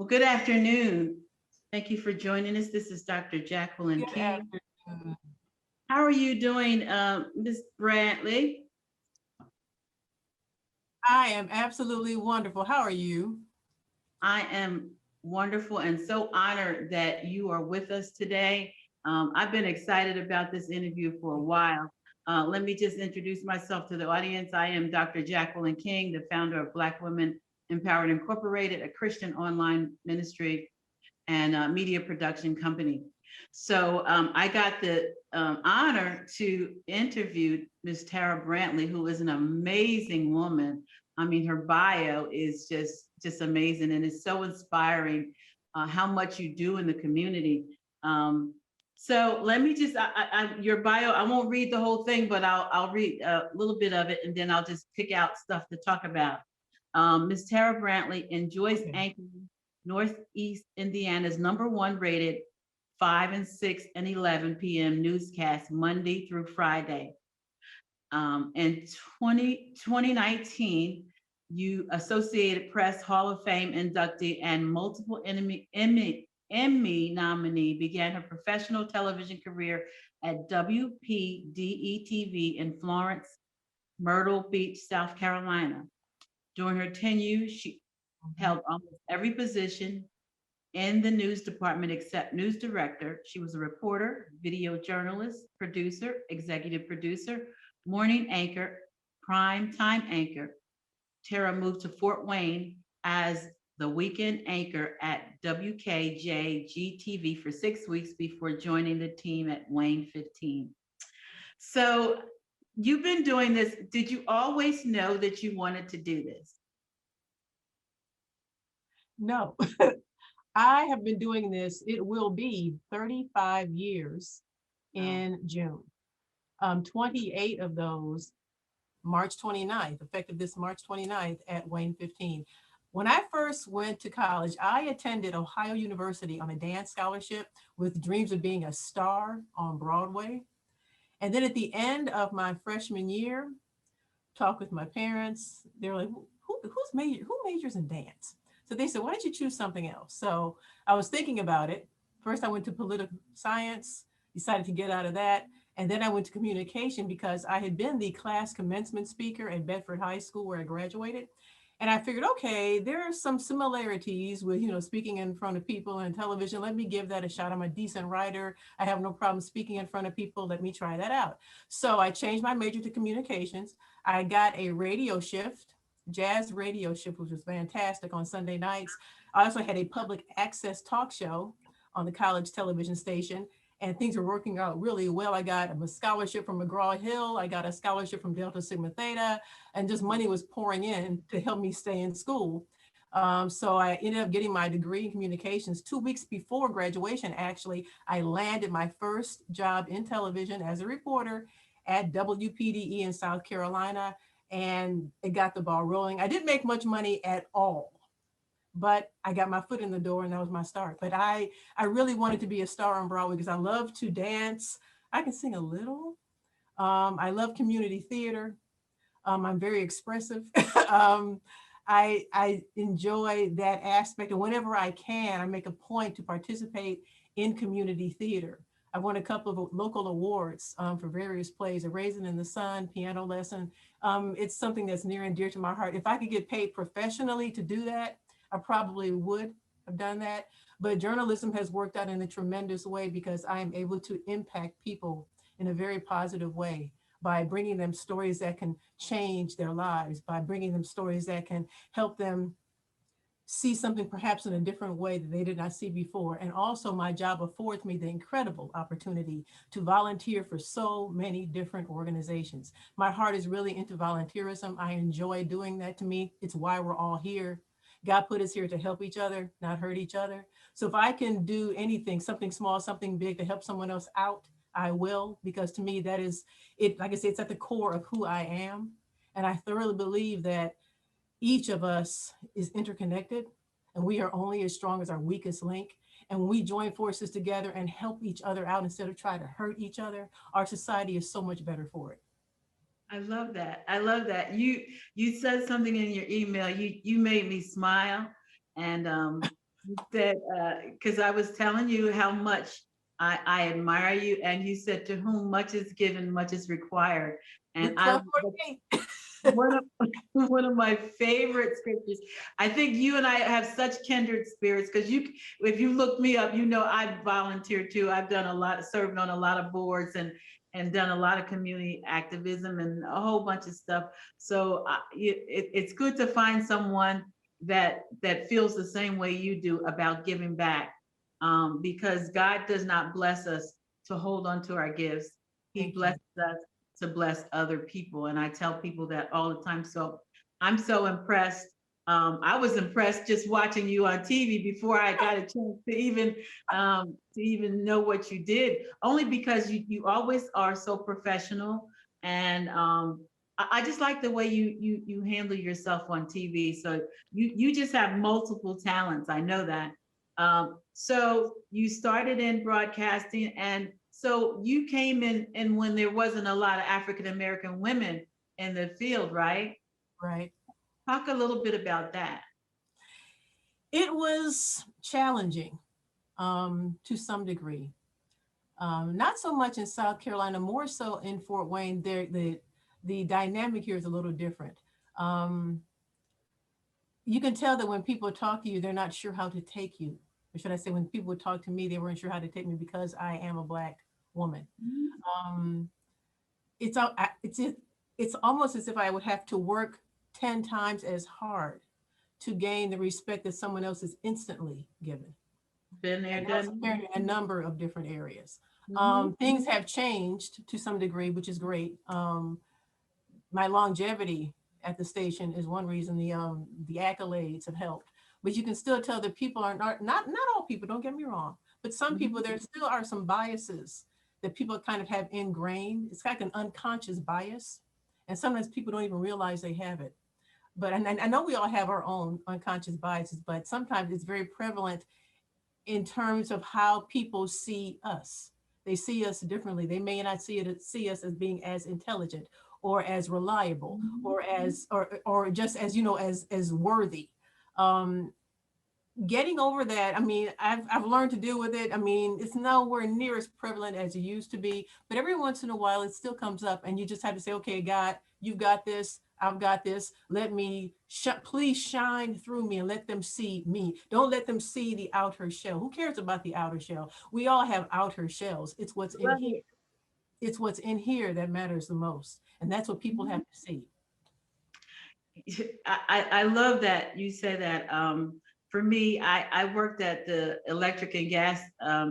Good afternoon. Thank you for joining us. This is Dr. Jacqueline Good King. afternoon. How are you doing, Ms. Brantley? I am absolutely wonderful. How are you? I am wonderful and so honored that you are with us today. I've been excited about this interview for a while. Let me just introduce myself to the audience. I am Dr. Jacqueline King, the founder of Black Women Empowered Incorporated, a Christian online ministry and media production company. So I got the honor to interview Ms. Terra Brantley, who is an amazing woman. I mean, her bio is just amazing, and it's so inspiring how much you do in the community. So let me just your bio. I won't read the whole thing, but I'll read a little bit of it, and then I'll just pick out stuff to talk about. Ms. Terra Brantley enjoys Okay. anchoring Northeast Indiana's #1 rated 5 and 6 and 11 p.m. newscast Monday through Friday. In 2019, you Associated Press Hall of Fame inductee and multiple Emmy nominee, began her professional television career at WPDE-TV in Florence, Myrtle Beach, South Carolina. During her tenure, she held almost every position in the news department except news director. She was a reporter, video journalist, producer, executive producer, morning anchor, prime time anchor. Tara moved to Fort Wayne as the weekend anchor at WKJG-TV for 6 weeks before joining the team at Wayne 15. So you've been doing this. Did you always know that you wanted to do this? No, I have been doing this. It will be 35 years Oh, in June. 28 of those, March 29th, effective this March 29th at Wayne 15. When I first went to college, I attended Ohio University on a dance scholarship with dreams of being a star on Broadway. And then at the end of my freshman year, talked with my parents. They were like, who majors in dance? So they said, why don't you choose something else? So I was thinking about it. First, I went to political science, decided to get out of that. And then I went to communication because I had been the class commencement speaker at Bedford High School where I graduated. And I figured, okay, there are some similarities with, speaking in front of people and television. Let me give that a shot. I'm a decent writer. I have no problem speaking in front of people. Let me try that out. So I changed my major to communications. I got a radio shift, jazz radio shift, which was fantastic on Sunday nights. I also had a public access talk show on the college television station, and things were working out really well. I got a scholarship from McGraw-Hill. I got a scholarship from Delta Sigma Theta, and just money was pouring in to help me stay in school. So I ended up getting my degree in communications 2 weeks before graduation. Actually, I landed my first job in television as a reporter at WPDE in South Carolina, and it got the ball rolling. I didn't make much money at all, but I got my foot in the door and that was my start. But I really wanted to be a star on Broadway because I love to dance. I can sing a little. I love community theater. I'm very expressive. um, I enjoy that aspect, and whenever I can, I make a point to participate in community theater. I won a couple of local awards for various plays, A Raisin in the Sun, Piano Lesson. It's something that's near and dear to my heart. If I could get paid professionally to do that, I probably would have done that. But journalism has worked out in a tremendous way because I am able to impact people in a very positive way by bringing them stories that can change their lives, by bringing them stories that can help them see something perhaps in a different way that they did not see before. And also my job affords me the incredible opportunity to volunteer for so many different organizations. My heart is really into volunteerism. I enjoy doing that. To me, it's why we're all here. God put us here to help each other, not hurt each other. So if I can do anything, something small, something big to help someone else out, I will, because to me, that is it. Like I say, it's at the core of who I am. And I thoroughly believe that each of us is interconnected and we are only as strong as our weakest link. And when we join forces together and help each other out instead of trying to hurt each other, our society is so much better for it. I love that. I love that. You said something in your email. You made me smile, and that, because I was telling you how much I admire you, and you said, to whom much is given, much is required. And Luke I, 12:48. one of one of my favorite scriptures. I think you and I have such kindred spirits, because if you look me up, you know I've volunteered too. I've done a lot, served on a lot of boards, and done a lot of community activism and a whole bunch of stuff. So it's good to find someone that feels the same way you do about giving back, because God does not bless us to hold on to our gifts. He Thank you. blesses us to bless other people. And I tell people that all the time. So I'm so impressed. I was impressed just watching you on TV before I got a chance to even know what you did. Only because you always are so professional, and I just like the way you handle yourself on TV. So you just have multiple talents. I know that. So you started in broadcasting, and so you came in and when there wasn't a lot of African American women in the field, right? Right. Talk a little bit about that. It was challenging to some degree. Not so much in South Carolina, more so in Fort Wayne. There, the dynamic here is a little different. Um, you can tell that when people talk to you, they're not sure how to take you. Or should I say, when people would talk to me, they weren't sure how to take me because I am a Black woman. Um, it's it's almost as if I would have to work 10 times as hard to gain the respect that someone else is instantly given. Been there, And that's done apparent in a number of different areas. that. Mhm. Things have changed to some degree, which is great. My longevity at the station is one reason. The accolades have helped, but you can still tell that people are not all people. Don't get me wrong, but some people, Mhm. there still are some biases that people kind of have ingrained. It's like an unconscious bias, and sometimes people don't even realize they have it. But and I know we all have our own unconscious biases, but sometimes it's very prevalent in terms of how people see us. They see us differently. They may not see us as being as intelligent or as reliable or as or just as as worthy. Um, Getting over that, I mean, I've learned to deal with it. I mean, it's nowhere near as prevalent as it used to be, but every once in a while it still comes up, and you just have to say, okay, God, you've got this. I've got this. Let me please shine through me and let them see me. Don't let them see the outer shell. Who cares about the outer shell? We all have outer shells. It's what's in Love here. it. It's what's in here that matters the most, and that's what people Mhm. have to see. I love that you say that. For me, I worked at the electric and gas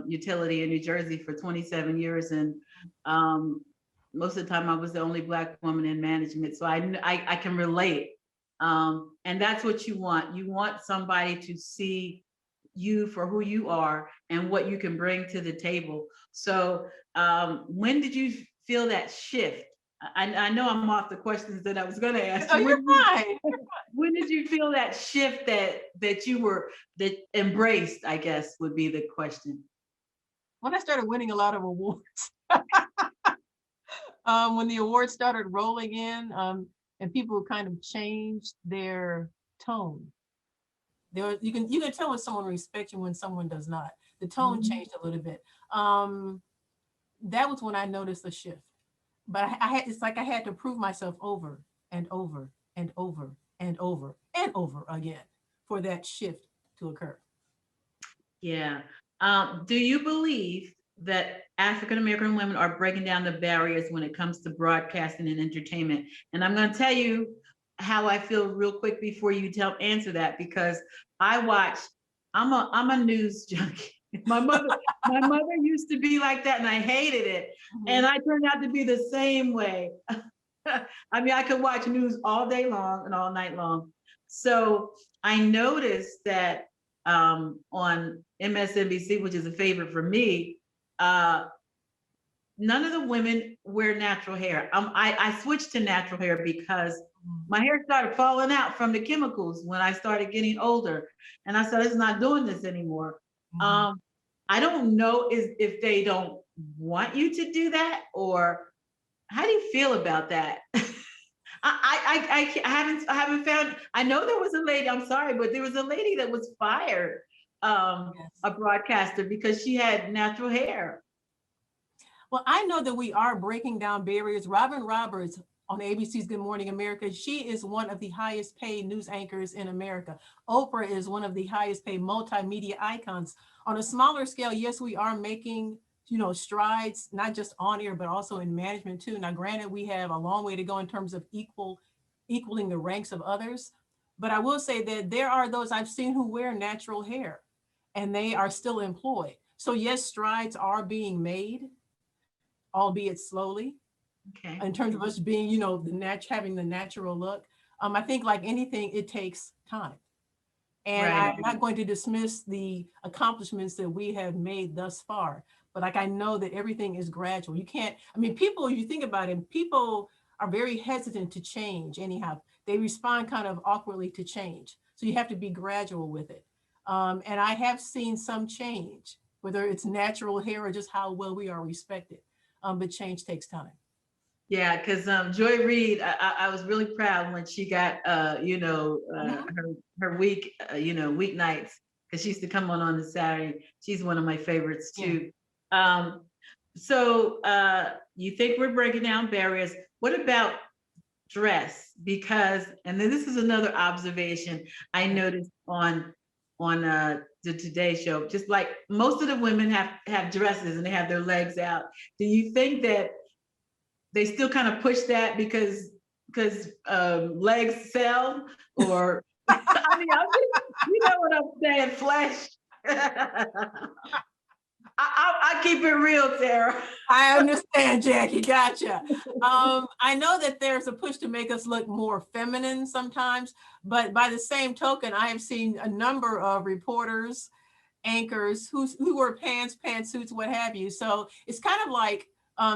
utility in New Jersey for 27 years, and um, most of the time I was the only Black woman in management, so I can relate. And that's what you want. You want somebody to see you for who you are and what you can bring to the table. So when did you feel that shift? I know I'm off the questions that I was going to ask Oh, you. you're fine. When did you feel that shift that you were that embraced, I guess would be the question. When I started winning a lot of awards. When the awards started rolling in, and people kind of changed their tone. You can tell when someone respects you when someone does not. The tone Mhm. changed a little bit. That was when I noticed a shift. But I had it's like I had to prove myself over and over and over and over and over again for that shift to occur. Yeah. Do you believe that African American women are breaking down the barriers when it comes to broadcasting and entertainment? And I'm going to tell you how I feel real quick before you answer that, because I watch. I'm a news junkie. My mother my mother used to be like that, and I hated it. And Mhm. I turned out to be the same way. I mean, I could watch news all day long and all night long. So I noticed that on MSNBC, which is a favorite for me, uh, none of the women wear natural hair. I switched to natural hair because Mhm. my hair started falling out from the chemicals when I started getting older. And I said, it's not doing this anymore. Mhm. Um, I don't know if they don't want you to do that, or how do you feel about that? I haven't found. I know there was a lady. I'm sorry, but there was a lady that was fired Yes. a broadcaster because she had natural hair. Well, I know that we are breaking down barriers. Robin Roberts on ABC's Good Morning America, she is one of the highest paid news anchors in America. Oprah is one of the highest paid multimedia icons. On a smaller scale, yes, we are making, strides, not just on air, but also in management too. Now, granted, we have a long way to go in terms of equaling the ranks of others. But I will say that there are those I've seen who wear natural hair and they are still employed. So yes, strides are being made, albeit slowly, Okay. in terms of us being, having the natural look. I think like anything, it takes time. And Right. I'm not going to dismiss the accomplishments that we have made thus far, but like I know that everything is gradual. You can't, I mean, people, you think about it, people are very hesitant to change anyhow. They respond kind of awkwardly to change. So you have to be gradual with it. And I have seen some change, whether it's natural hair or just how well we are respected. But change takes time. Yeah, because Joy Reid, I was really proud when she got Mhm. her weeknights, because she used to come on the Saturday. She's one of my favorites Yeah. too. Um, so you think we're breaking down barriers? What about dress? Because, and then this is another observation I noticed on the Today Show. Just like most of the women have dresses and they have their legs out. Do you think that they still kind of push that because legs sell, or I mean, you know what I'm saying, flesh. I keep it real, Terra. I understand, Jackie. Gotcha. I know that there's a push to make us look more feminine sometimes, but by the same token, I have seen a number of reporters, anchors who wear pants, pantsuits, what have you. So it's kind of like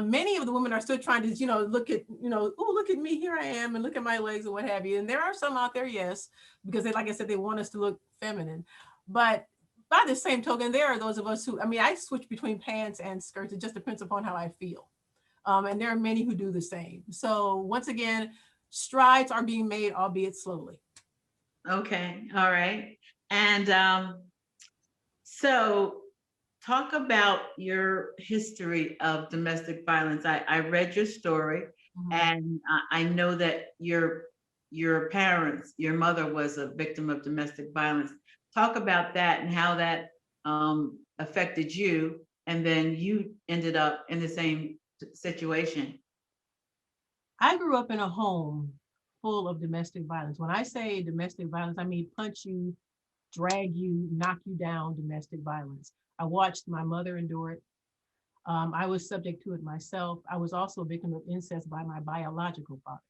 many of the women are still trying to, look at, oh, look at me, here I am, and look at my legs and what have you. And there are some out there, yes, because they, like I said, they want us to look feminine. But by the same token, there are those of us who, I mean, I switch between pants and skirts. It just depends upon how I feel. And there are many who do the same. So once again, strides are being made, albeit slowly. Okay, all right. And so talk about your history of domestic violence. I read your story, Mhm. and I know that your parents, your mother was a victim of domestic violence. Talk about that and how that affected you, and then you ended up in the same situation. I grew up in a home full of domestic violence. When I say domestic violence, I mean punch you, drag you, knock you down, domestic violence. I watched my mother endure it. I was subject to it myself. I was also a victim of incest by my biological father.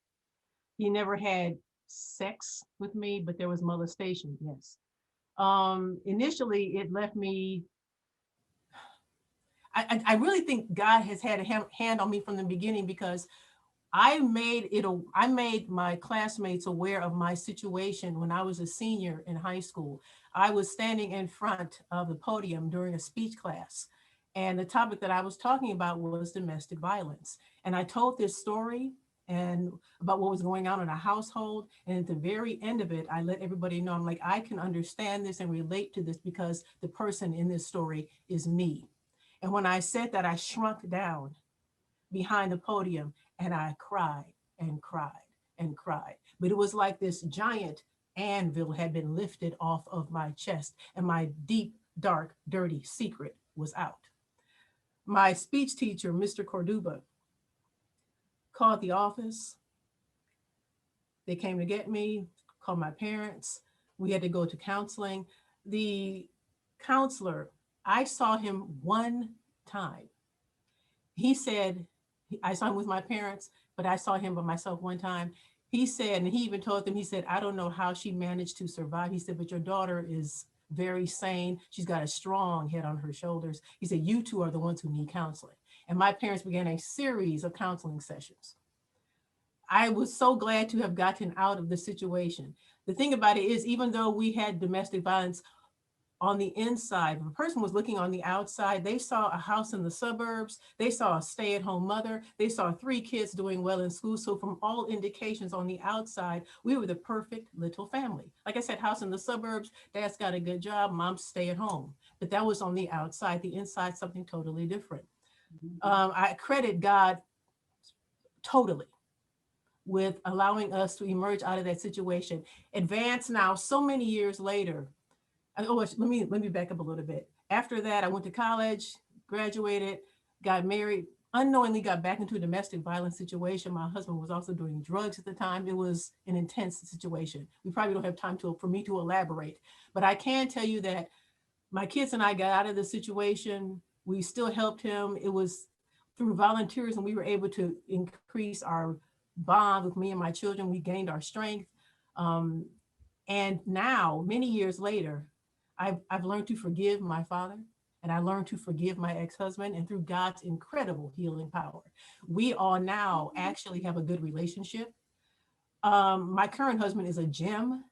He never had sex with me, but there was molestation, yes. Initially, it left me, I really think God has had a hand on me from the beginning because I made my classmates aware of my situation when I was a senior in high school. I was standing in front of the podium during a speech class, and the topic that I was talking about was domestic violence. And I told this story and about what was going on in a household. And at the very end of it, I let everybody know, I'm like, I can understand this and relate to this because the person in this story is me. And when I said that, I shrunk down behind the podium and I cried and cried and cried. But it was like this giant anvil had been lifted off of my chest and my deep, dark, dirty secret was out. My speech teacher, Mr. Corduba, called the office. They came to get me, called my parents. We had to go to counseling. The counselor, I saw him one time. He said, I saw him with my parents, but I saw him by myself one time. He said, and he even told them, he said, I don't know how she managed to survive. He said, but your daughter is very sane. She's got a strong head on her shoulders. He said, you two are the ones who need counseling. And my parents began a series of counseling sessions. I was so glad to have gotten out of the situation. The thing about it is, even though we had domestic violence, on the inside. If a person was looking on the outside, they saw a house in the suburbs, they saw a stay-at-home mother, they saw 3 kids doing well in school. So from all indications on the outside, we were the perfect little family. Like I said, house in the suburbs, dad's got a good job, mom's stay at home. But that was on the outside. The inside, something totally different. I credit God totally with allowing us to emerge out of that situation. Advance now, so many years later. Oh, let me back up a little bit. After that, I went to college, graduated, got married, unknowingly got back into a domestic violence situation. My husband was also doing drugs at the time. It was an intense situation. We probably don't have time for me to elaborate, but I can tell you that my kids and I got out of the situation. We still helped him. It was through volunteers, and we were able to increase our bond with me and my children. We gained our strength. Um, and now, many years later, I've learned to forgive my father, and I learned to forgive my ex-husband, and through God's incredible healing power, we all now actually have a good relationship. My current husband is a gem,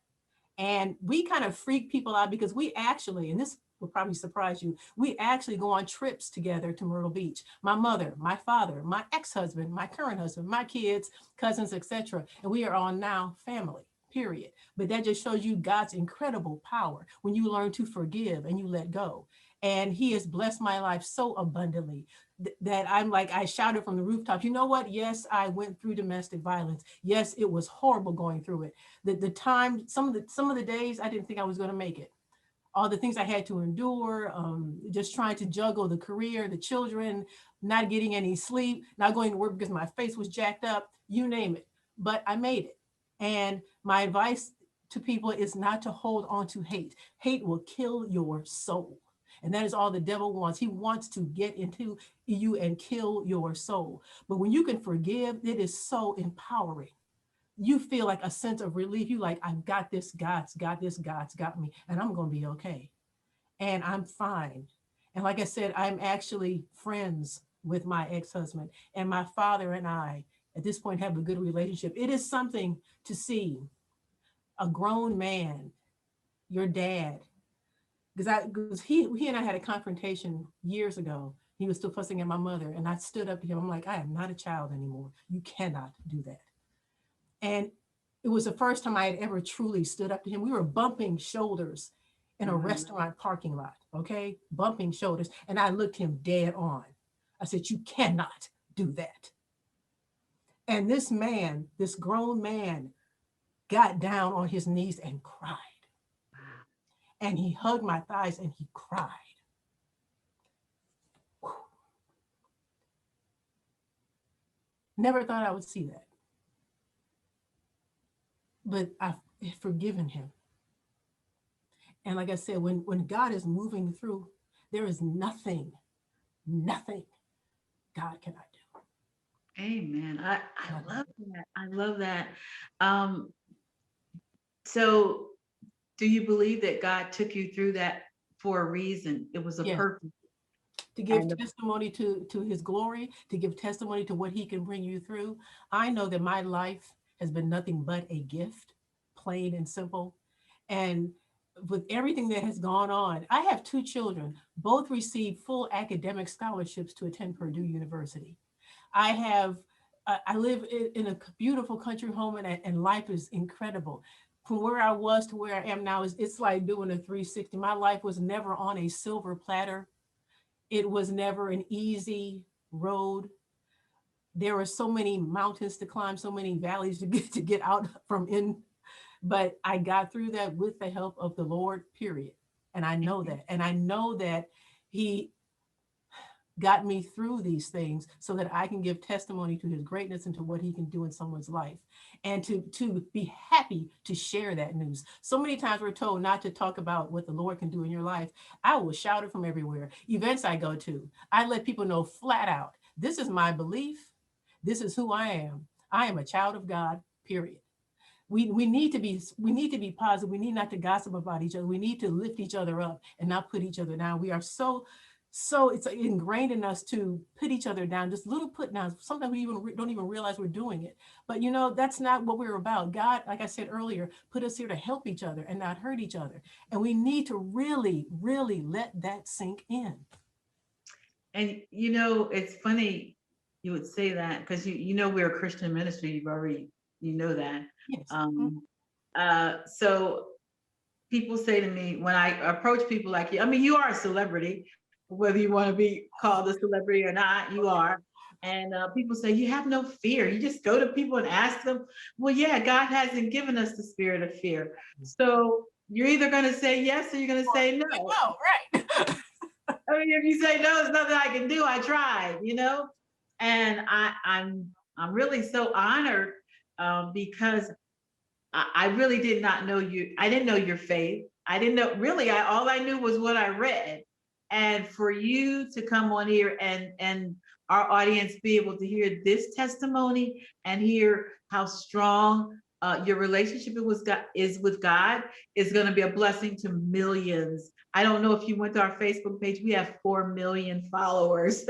and we kind of freak people out because we actually, and this will probably surprise you, we actually go on trips together to Myrtle Beach. My mother, my father, my ex-husband, my current husband, my kids, cousins, etc. And we are all now family, period. But that just shows you God's incredible power when you learn to forgive and you let go. And he has blessed my life so abundantly that I'm like, I shouted from the rooftops, you know what? Yes, I went through domestic violence. Yes, it was horrible going through it. The time, some of the days I didn't think I was going to make it. All the things I had to endure, just trying to juggle the career, the children, not getting any sleep, not going to work because my face was jacked up, you name it. But I made it. And my advice to people is not to hold on to hate. Hate will kill your soul. And that is all the devil wants. He wants to get into you and kill your soul. But when you can forgive, it is so empowering. You feel like a sense of relief. You like, I've got this, God's got this, God's got me, and I'm going to be okay. And I'm fine. And like I said, I'm actually friends with my ex-husband, and my father and I at this point have a good relationship. It is something to see a grown man, your dad, because he and I had a confrontation years ago. He was still fussing at my mother, and I stood up to him. I'm like, I am not a child anymore. You cannot do that. And it was the first time I had ever truly stood up to him. We were bumping shoulders in a restaurant parking lot, okay? Bumping shoulders. And I looked him dead on. I said, you cannot do that. And this man, this grown man, got down on his knees and cried. And he hugged my thighs and he cried. Whew. Never thought I would see that. But I've forgiven him. And like I said, when God is moving through, there is nothing God cannot do. Amen. I love that. I love that. Um, so do you believe that God took you through that for a reason? It was a Yeah. purpose. To give And testimony to his glory, to give testimony to what he can bring you through. I know that my life has been nothing but a gift, plain and simple. And with everything that has gone on, I have 2 children, both received full academic scholarships to attend Purdue University. I have, I live in a beautiful country home, and life is incredible. From where I was to where I am now, it's like doing a 360. My life was never on a silver platter. It was never an easy road. There were so many mountains to climb, so many valleys to get out from in, but I got through that with the help of the Lord, period. And I know that. And I know that he got me through these things so that I can give testimony to his greatness and to what he can do in someone's life, and to be happy to share that news. So many times we're told not to talk about what the Lord can do in your life. I will shout it from everywhere. Events I go to, I let people know flat out, this is my belief. This is who I am. I am a child of God, period. We need to be positive. We need not to gossip about each other. We need to lift each other up and not put each other down. We are so So it's ingrained in us to put each other down, just little put downs. Sometimes we even don't even realize we're doing it. But you know, that's not what we're about. God, like I said earlier, put us here to help each other and not hurt each other. And we need to really, really let that sink in. And you know, it's funny you would say that because you know we're a Christian ministry. You've already you know that. Yes. Mhm. Um, so people say to me when I approach people like you, I mean, you are a celebrity, whether you want to be called a celebrity or not, you are. And people say you have no fear. You just go to people and ask them. Well, yeah, God hasn't given us the spirit of fear. So you're either going to say yes or you're going to say no. Oh, right. I mean, if you say no, there's nothing I can do. I tried, you know, and I'm really so honored because I really did not know you. I didn't know your faith. I didn't know really. I all I knew was what I read, and for you to come on here and our audience be able to hear this testimony and hear how strong your relationship with God is going to be a blessing to millions. I don't know if you went to our Facebook page. We have 4 million followers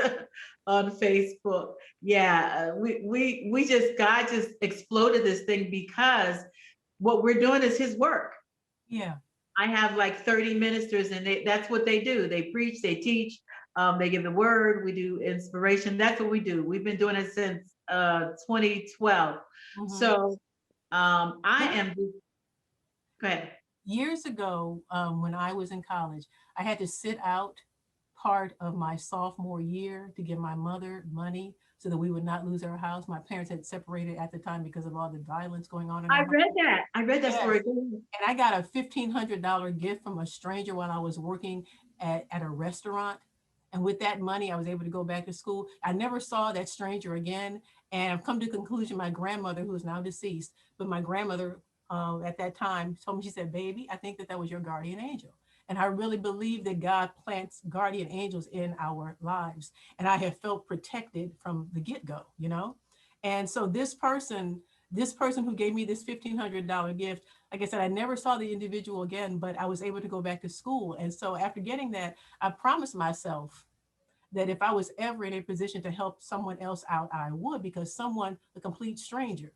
on Facebook. Yeah, we just God just exploded this thing because what we're doing is his work. Yeah. I have like 30 ministers and that's what they do. They preach, they teach, they give the word, we do inspiration. That's what we do. We've been doing it since 2012. Mhm. So I am just, go ahead. Years ago, when I was in college, I had to sit out part of my sophomore year to give my mother money so that we would not lose our house. My parents had separated at the time because of all the violence going on in I our home. read that. I read that Yes. story. And I got a $1,500 gift from a stranger while I was working at a restaurant. And with that money, I was able to go back to school. I never saw that stranger again. And I've come to the conclusion my grandmother, who is now deceased, but my grandmother at that time told me, she said, baby, I think that that was your guardian angel. And I really believe that God plants guardian angels in our lives. And I have felt protected from the get go, you know? And so this person who gave me this $1,500 gift, like I said, I never saw the individual again, but I was able to go back to school. And so after getting that, I promised myself that if I was ever in a position to help someone else out, I would, because someone, a complete stranger,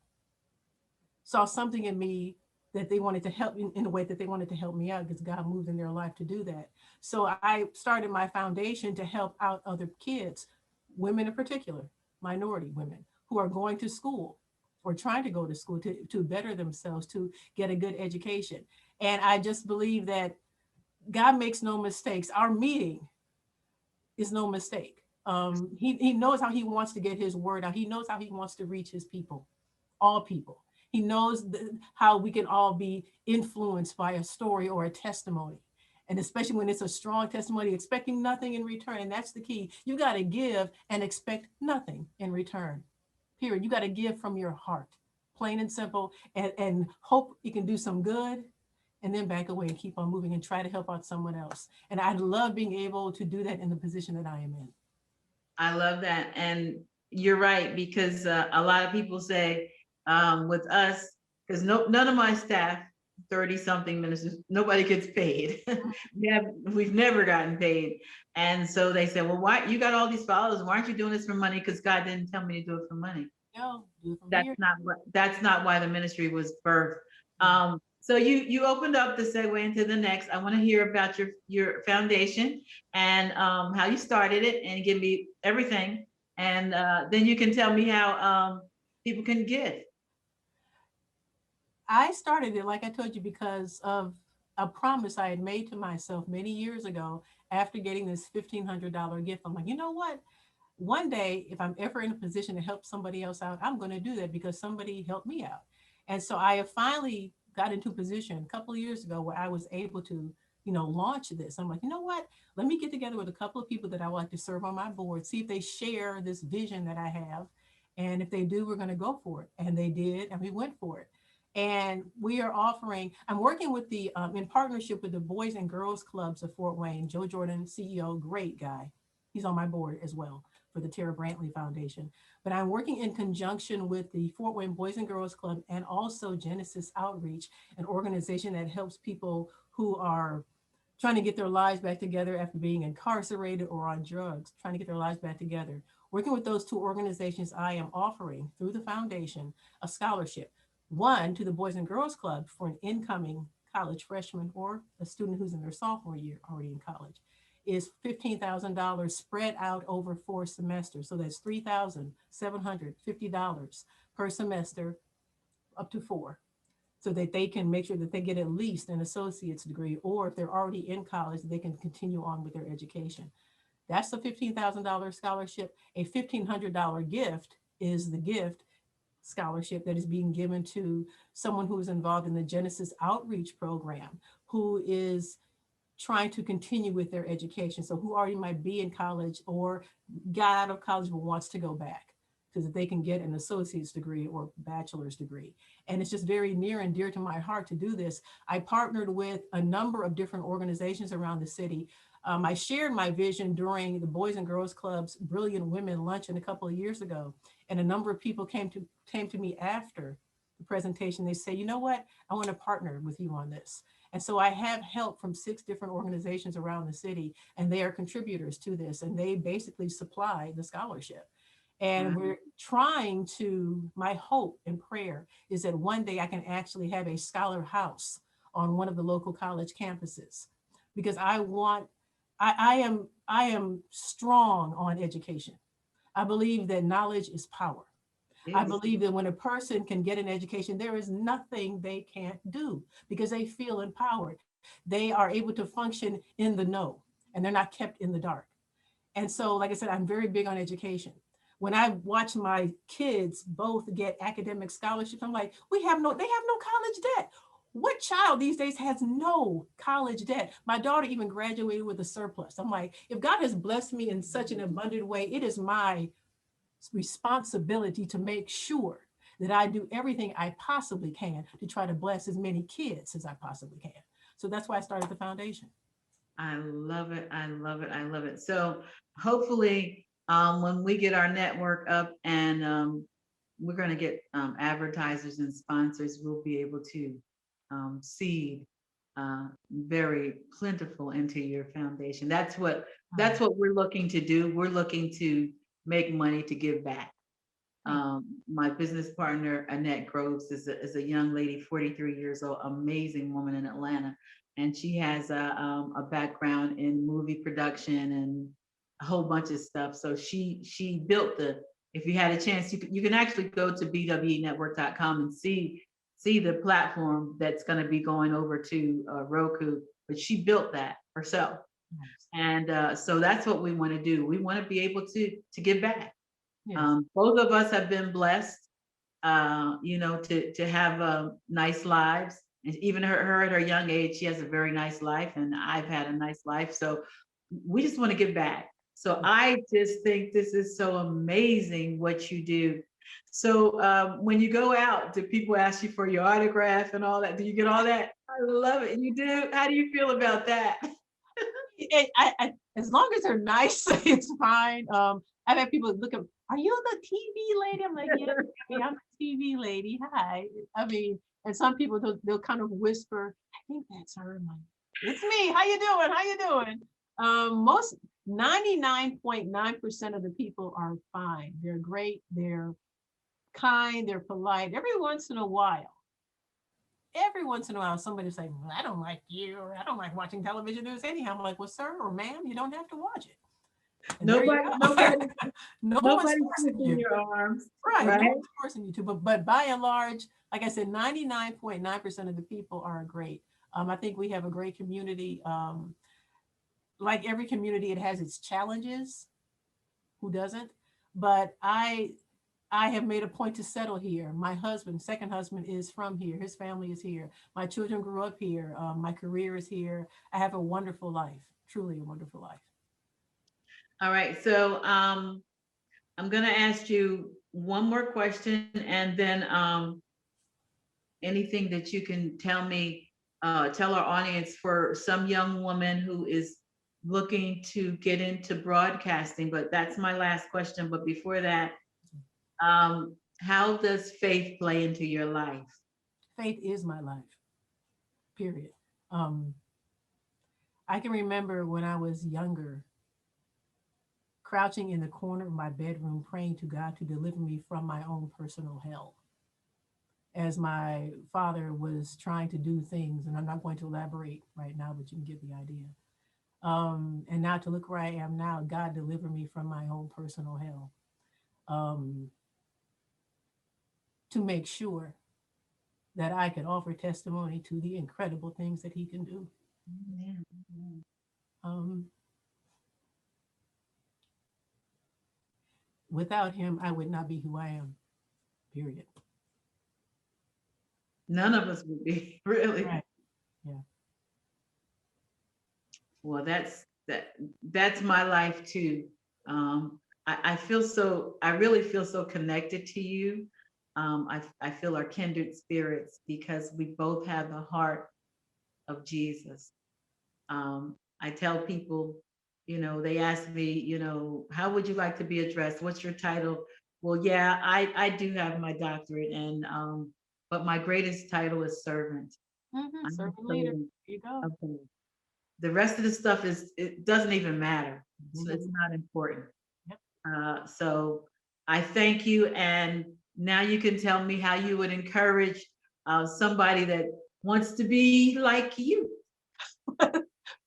saw something in me that they wanted to help in a way that they wanted to help me out because God moved in their life to do that. So I started my foundation to help out other kids, women in particular, minority women who are going to school or trying to go to school to better themselves, to get a good education. And I just believe that God makes no mistakes. Our meeting is no mistake. He knows how he wants to get his word out. He knows how he wants to reach his people, all people. He knows how we can all be influenced by a story or a testimony. And especially when it's a strong testimony, expecting nothing in return. And that's the key. You got to give and expect nothing in return. Period. You got to give from your heart, plain and simple, and hope you can do some good and then back away and keep on moving and try to help out someone else. And I love being able to do that in the position that I am in. I love that. And you're right, because a lot of people say with us, because none of my staff, 30 something ministers, nobody gets paid. We've never gotten paid. And so they said, well, why you got all these followers? Why aren't you doing this for money? Because God didn't tell me to do it for money. No, do it from That's here. not why the ministry was birthed. So you opened up the segue into the next. I want to hear about your foundation and how you started it and give me everything, and then you can tell me how people can give. I started it, like I told you, because of a promise I had made to myself many years ago after getting this $1,500 gift. I'm like, you know what? One day, if I'm ever in a position to help somebody else out, I'm going to do that because somebody helped me out. And so I have finally got into a position a couple of years ago where I was able to, launch this. I'm like, you know what? Let me get together with a couple of people that I would like to serve on my board, see if they share this vision that I have. And if they do, we're going to go for it. And they did, and we went for it. And we are offering, I'm working with in partnership with the Boys and Girls Clubs of Fort Wayne. Joe Jordan, CEO, great guy. He's on my board as well for the Terra Brantley Foundation. But I'm working in conjunction with the Fort Wayne Boys and Girls Club and also Genesis Outreach, an organization that helps people who are trying to get their lives back together after being incarcerated or on drugs, trying to get their lives back together. Working with those two organizations, I am offering through the foundation a scholarship, one to the Boys and Girls Club for an incoming college freshman or a student who's in their sophomore year already in college, is $15,000 spread out over 4 semesters. So that's $3,750 per semester up to 4, so that they can make sure that they get at least an associate's degree, or if they're already in college, they can continue on with their education. That's a $15,000 scholarship. A $1,500 gift is the gift scholarship that is being given to someone who is involved in the Genesis Outreach Program, who is trying to continue with their education. So who already might be in college or got out of college but wants to go back so that they can get an associate's degree or bachelor's degree. And it's just very near and dear to my heart to do this. I partnered with a number of different organizations around the city. I shared my vision during the Boys and Girls Club's Brilliant Women Luncheon a couple of years ago. And a number of people came to me after the presentation. They say, you know what, I want to partner with you on this. And so I have help from 6 different organizations around the city, and they are contributors to this, and they basically supply the scholarship. And we're trying to, my hope and prayer is that one day I can actually have a scholar house on one of the local college campuses, because I am strong on education. I believe that knowledge is power. I Yes. believe that when a person can get an education, there is nothing they can't do because they feel empowered. They are able to function in the know, and they're not kept in the dark. And so, like I said, I'm very big on education. When I watch my kids both get academic scholarships, I'm like, they have no college debt. What child these days has no college debt? My daughter even graduated with a surplus. I'm like, if God has blessed me in such an abundant way, it is my responsibility to make sure that I do everything I possibly can to try to bless as many kids as I possibly can. So that's why I started the foundation. I love it. I love it. I love it. So hopefully, when we get our network up and we're going to get advertisers and sponsors, we'll be able to seed very plentiful into your foundation. That's what we're looking to do. We're looking to make money to give back. My business partner, Annette Groves, is a young lady, 43 years old, amazing woman in Atlanta. And she has a background in movie production and a whole bunch of stuff. So she built if you had a chance, you can actually go to bwenetwork.com and see the platform that's going to be going over to Roku. But she built that herself. And so that's what we want to do. We want to be able to give back. Yes. Both of us have been blessed, to have nice lives. And even her at her young age, she has a very nice life, and I've had a nice life. So we just want to give back. So I just think this is so amazing what you do. So when you go out, do people ask you for your autograph and all that? Do you get all that? I love it. You do? How do you feel about that? As long as they're nice, it's fine. I've had people look at, are you the TV lady? I'm like, yeah, I'm a TV lady. Hi. I mean, and some people they'll kind of whisper, I think that's her. I'm like, it's me. How you doing? How you doing? Most 99.9% of the people are fine. They're great. They're kind. They're polite. Every once in a while, somebody say, well, I don't like you, or I don't like watching television news anyhow. I'm like, well, sir or ma'am, you don't have to watch it. And Nobody, no one's nobody's forcing in you. your arms, Right. right? No one's forcing you to. But by and large, like I said, 99.9% of the people are great. I think we have a great community. Like every community, it has its challenges. Who doesn't? But I have made a point to settle here. My husband, second husband, is from here. His family is here. My children grew up here. My career is here. I have a wonderful life, truly a wonderful life. All right. So I'm going to ask you one more question, and then anything that you can tell our audience for some young woman who is looking to get into broadcasting. But that's my last question. But before that, how does faith play into your life? Faith is my life, period. Um, I can remember when I was younger, crouching in the corner of my bedroom, praying to God to deliver me from my own personal hell, as my father was trying to do things. And I'm not going to elaborate right now, but you can get the idea. And now to look where I am now, God delivered me from my own personal hell, um, to make sure that I could offer testimony to the incredible things that He can do. Amen. Um, Without Him, I would not be who I am, period. None of us would be really. Right. Yeah. Well, that's my life too. I feel so, I really feel so connected to you. I feel our kindred spirits because we both have the heart of Jesus. I tell people, they ask me, how would you like to be addressed? What's your title? Well, yeah, I do have my doctorate, and but my greatest title is servant. Mm-hmm. I'm Servant a leader. servant There you go. of God. The rest of the stuff it doesn't even matter. So it's Mhm. not important. Yep. So I thank you, and now you can tell me how you would encourage somebody that wants to be like you.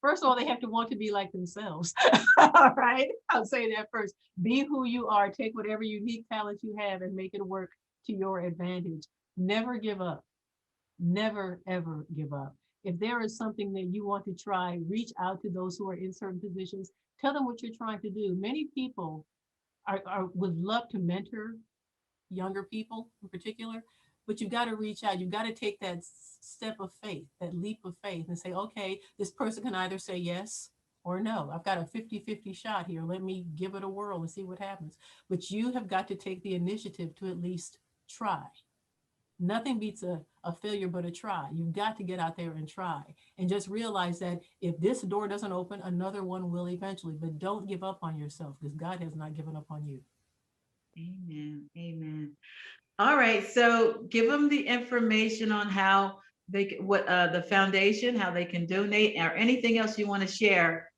First of all, they have to want to be like themselves. All right. I'll say that first. Be who you are. Take whatever unique talent you have and make it work to your advantage. Never give up. Never, ever give up. If there is something that you want to try, reach out to those who are in certain positions. Tell them what you're trying to do. Many people would love to mentor younger people in particular, but you've got to reach out. You've got to take that step of faith, that leap of faith, and say, okay, this person can either say yes or no. I've got a 50-50 shot here. Let me give it a whirl and see what happens. But you have got to take the initiative to at least try. Nothing beats a failure but a try. You've got to get out there and try and just realize that if this door doesn't open, another one will eventually. But don't give up on yourself because God has not given up on you. Amen. Amen. All right. So give them the information on how what the foundation, how they can donate, or anything else you want to share.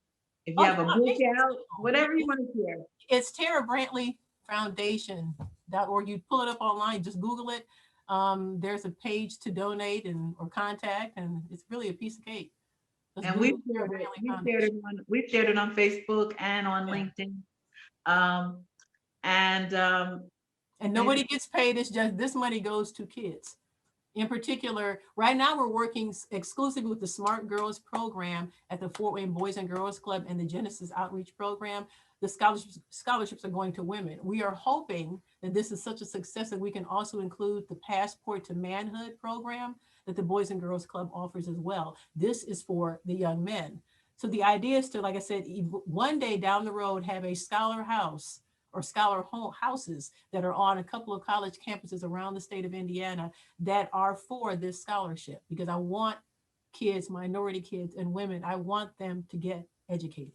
If you Oh, the have a book foundation's out, simple. whatever you want to share. It's Terra Brantley Foundation.org. You pull it up online, just Google it. There's a page to donate and or contact, and it's really a piece of cake. Just And we've Google Terra shared it. Brantley Foundation. We've shared it on Facebook and on Yeah. LinkedIn. Um, and And and nobody gets paid. It's just this money goes to kids. In particular, right now we're working exclusively with the Smart Girls program at the Fort Wayne Boys and Girls Club and the Genesis Outreach Program. The scholarships are going to women. We are hoping that this is such a success that we can also include the Passport to Manhood program that the Boys and Girls Club offers as well. This is for the young men. So the idea is to, like I said, one day down the road, have a scholar house or scholar houses that are on a couple of college campuses around the state of Indiana that are for this scholarship because I want kids, minority kids, and women, I want them to get educated.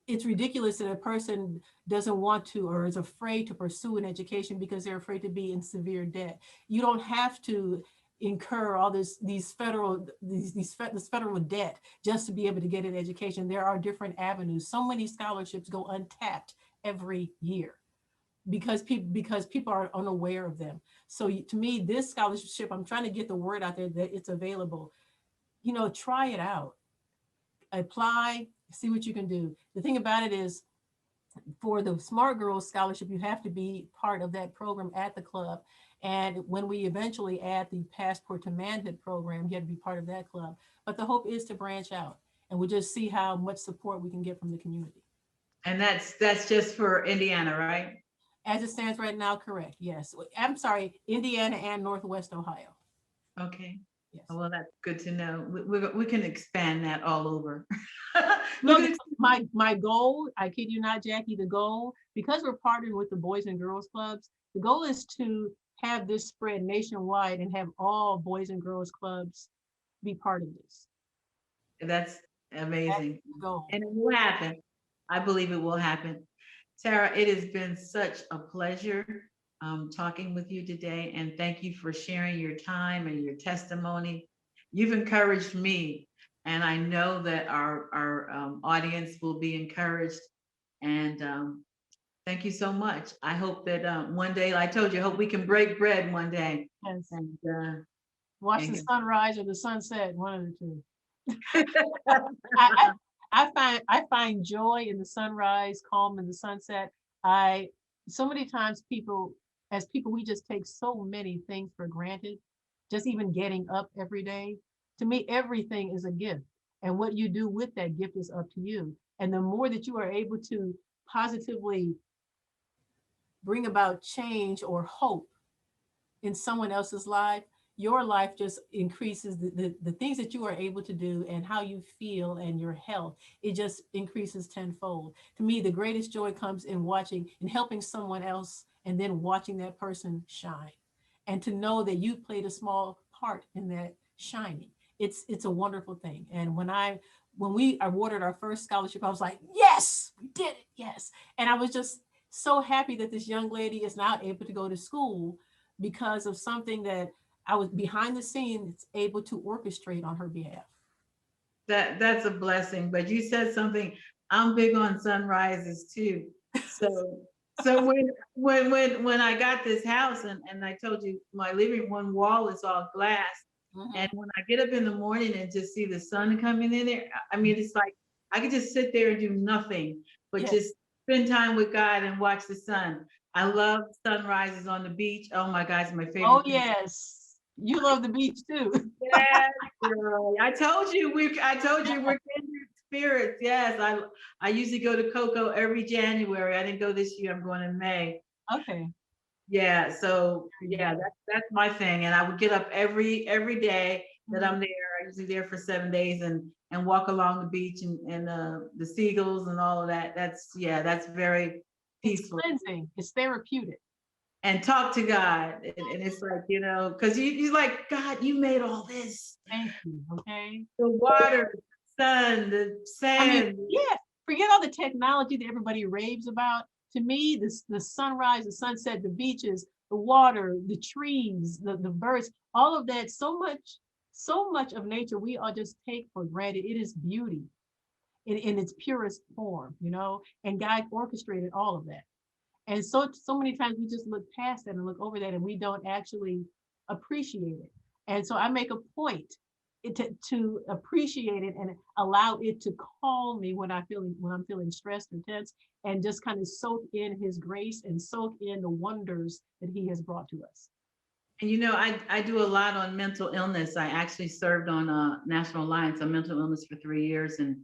It's ridiculous that a person doesn't want to or is afraid to pursue an education because they're afraid to be in severe debt. You don't have to incur all this this federal debt just to be able to get an education. There are different avenues. So many scholarships go untapped every year because people are unaware of them. So to me, this scholarship, I'm trying to get the word out there that it's available. Try it out, apply, see what you can do. The thing about it is, for the Smart Girls Scholarship, you have to be part of that program at the club. And when we eventually add the Passport to Manhood program, you have to be part of that club. But the hope is to branch out and we'll just see how much support we can get from the community. that's just for Indiana, right? As it stands right now, correct. Yes. I'm sorry, Indiana and Northwest Ohio. Okay. Yes. Well, that's good to know. We can expand that all over. We No, can my goal, I kid you not, Jackie, the goal, because we're partnering with the Boys and Girls Clubs, the goal is to have this spread nationwide and have all Boys and Girls Clubs be part of this. That's That's amazing. the goal. And it will happen. I believe it will happen. Terra, it has been such a pleasure talking with you today. And thank you for sharing your time and your testimony. You've encouraged me And I know that our audience will be encouraged. And thank you so much. I hope that one day, like I told you, I hope we can break bread one day. Yes. And, Watch the and sunrise or the sunset, one of the two. I, I find joy in the sunrise, calm in the sunset. I so many times as people, we just take so many things for granted. Just even getting up every day. To me, everything is a gift. And what you do with that gift is up to you. And the more that you are able to positively bring about change or hope in someone else's life, your life just increases the things that you are able to do and how you feel and your health. It just increases tenfold. To me, the greatest joy comes in watching and helping someone else and then watching that person shine. And to know that you played a small part in that shining. It's a wonderful thing. And when we awarded our first scholarship, I was like, yes, we did it, yes. And I was just so happy that this young lady is now able to go to school because of something that I was behind the scenes able to orchestrate on her behalf. that's a blessing. But you said something. I'm big on sunrises too. So when I got this house, and I told you my living one wall is all glass. And Mhm. when I get up in the morning and just see the sun coming in there, I mean, it's like I could just sit there and do nothing but Yes. just spend time with God and watch the sun. I love sunrises on the beach. Oh my God, it's my Oh, favorite thing. yes. You love the beach too. Yes, girl. I told you we're kindred spirits. Yes, I usually go to Coco every January. I didn't go this year. I'm going in May. Okay. Yeah, so There you yeah, go. that's my thing. And I would get up every day that Mhm. I'm there. I usually there for 7 days and walk along the beach and the seagulls and all of that. That's yeah, that's very It's peaceful. cleansing. It's therapeutic. And talk to God. And it's like, because you're like, God, you made all this. Thank you. Okay. The water, sun, the I mean, sand. yeah, forget all the technology that everybody raves about. To me, the sunrise, the sunset, the beaches, the water, the trees, the birds, all of that, so much of nature we all just take for granted. It is beauty in its purest form, and God orchestrated all of that. And so many times we just look past that and look over that and we don't actually appreciate it. And so I make a point to appreciate it and allow it to calm me when I'm feeling stressed or tense, and just kind of soak in his grace and soak in the wonders that he has brought to us. And I do a lot on mental illness. I actually served on a National Alliance on Mental Illness for 3 years and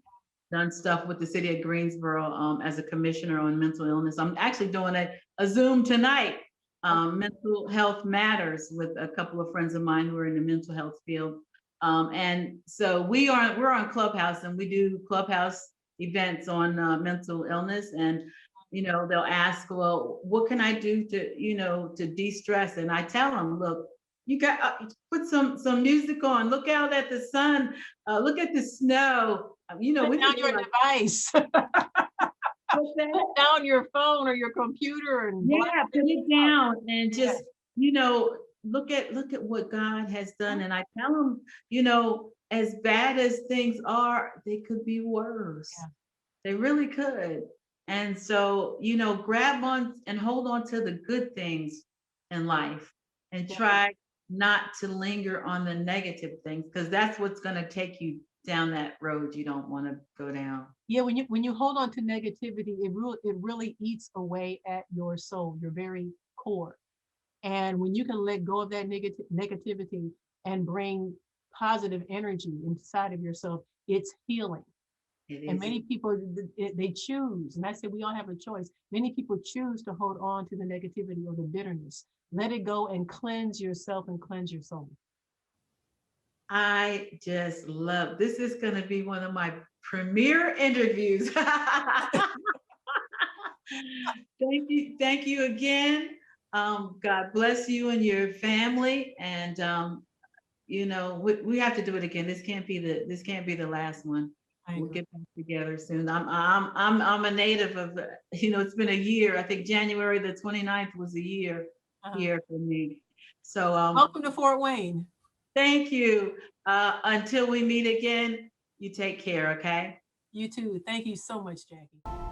done stuff with the city of Greensboro as a commissioner on mental illness. I'm actually doing a Zoom tonight, Mental Health Matters, with a couple of friends of mine who are in the mental health field. And so we're on Clubhouse, and we do Clubhouse events on mental illness. And they'll ask, well, what can I do to de-stress? And I tell them, look, you got put some music on, look out at the sun, look at the snow. Put We down could be your like, device. what's that? Put down your phone or your computer and block Yeah, put it everything out. down and Yeah, just, look at what God has done. And I tell them, as bad as things are, they could be worse. yeah, They really could. And so, grab on and hold on to the good things in life and definitely. try not to linger on the negative things, because that's what's going to take you down that road you don't want to go down. Yeah, when you hold on to negativity, it really eats away at your soul, your very core. And when you can let go of that negativity and bring positive energy inside of yourself, it's healing. It And is. many people they choose, and I say we all have a choice. Many people choose to hold on to the negativity or the bitterness. Let it go and cleanse yourself and cleanse your soul. I just love this. Is going to be one of my premier interviews. Thank you again. God bless you and your family. And we have to do it again. This can't be the last one. I We'll agree. get back together soon. I'm a native of, it's been a year. I think January the 29th was a year Uh-huh. here for me. So Welcome to Fort Wayne. thank you. Until we meet again, You take care, okay? You too. Thank you so much, Jackie.